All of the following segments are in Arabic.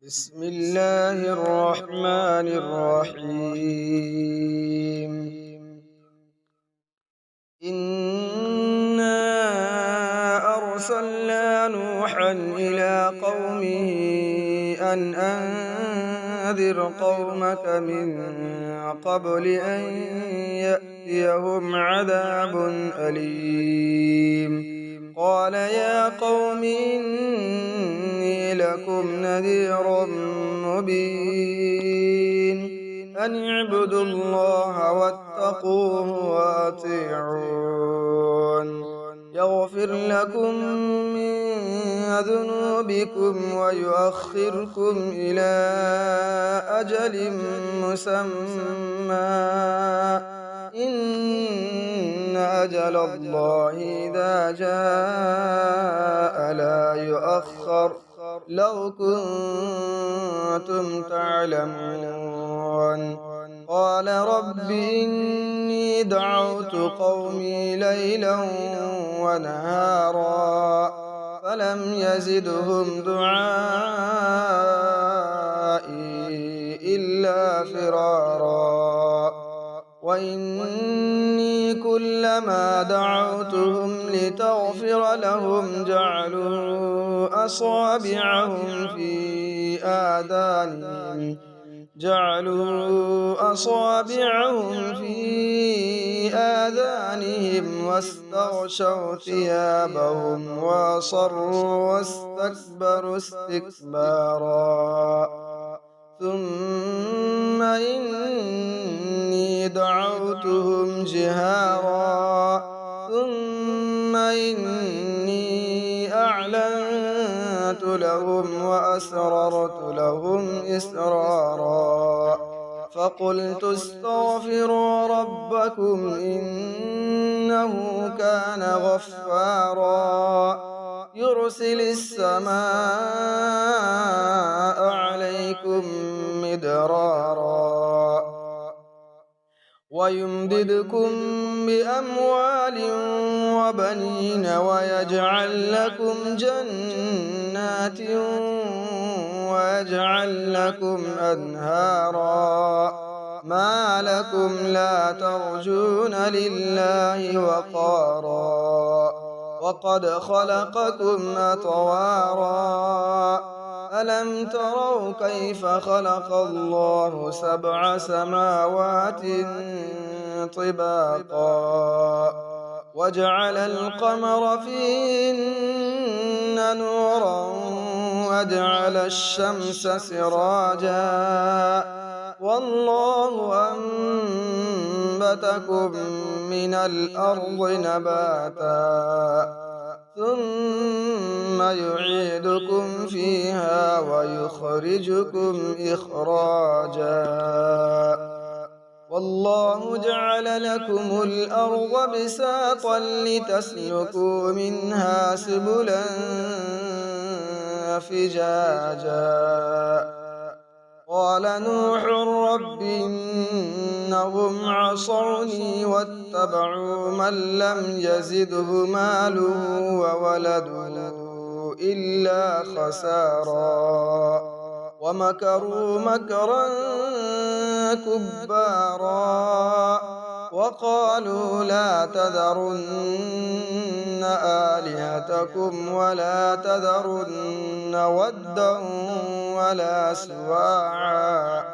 بسم الله الرحمن الرحيم. إنا أرسلنا نوحا إلى قومه أن أنذر قومك من قبل أن يأتيهم عذاب أليم. قال يا قوم إني لكم نذير مبين أن اعبدوا الله واتقوه وأطيعون يغفر لكم من ذنوبكم ويؤخركم إلى أجل مسمى إن أجل الله إذا جاء لا يؤخر لو كنتم تعلمون. قال رب إني دعوت قومي ليلا ونهارا فلم يزدهم دعائي إلا فرارا وإني كلما دعوتهم لتغفر لهم جعلوا أصابعهم في آذانهم واستغشوا ثيابهم وأصروا واستكبروا استكبارا ثم إني دعوتهم جهارا ثم إني أعلنت لهم وأسررت لهم إسرارا فقلت استغفروا ربكم إنه كان غفارا يرسل السماء عليكم مدرارا ويمددكم بأموال وبنين ويجعل لكم جنات ويجعل لكم أنهارا ما لكم لا ترجون لله وقارا وقد خلقكم أطوارا ألم تروا كيف خلق الله 7 سماوات طباقا وجعل القمر فيهن نورا وجعل الشمس سراجا والله أنبتكم من الأرض نباتا ثم يعيدكم فيها ويخرجكم إخراجا والله جعل لكم الأرض بساطا لتسلكوا منها سبلا فجاجا قال نوح رب إنهم عصوني واتبعوا من لم يزده ماله وولده إلا خسارا ومكروا مكرا كبارا وقالوا لا تذرن آلهتكم ولا تذرن ودا ولا سواعا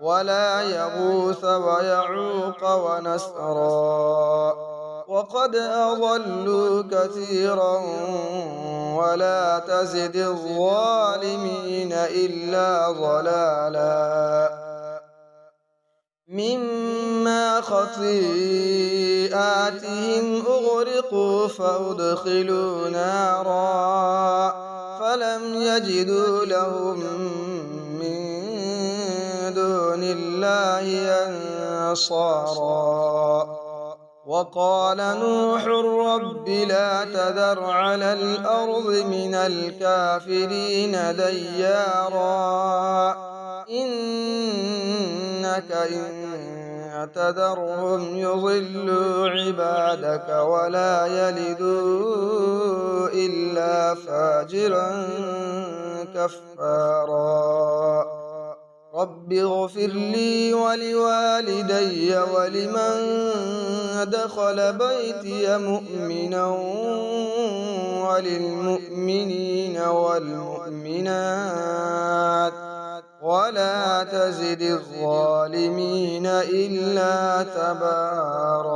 ولا يغوث ويعوق ونسرا وقد أضلوا كثيرا ولا تزد الظالمين إلا ضلالا مما خطيئاتهم أغرقوا فأدخلوا نارا فلم يجدوا لهم من دون الله أنصارا وقال نوح رب لا تذر على الأرض من الكافرين ديارا إنك إن تذرهم يضلوا عبادك ولا يلدوا إلا فاجرا كفارا رب اغفر لي ولوالدي ولمن دخل بيتي مؤمنا وللمؤمنين والمؤمنات ولا تزد الظالمين إلا تبارا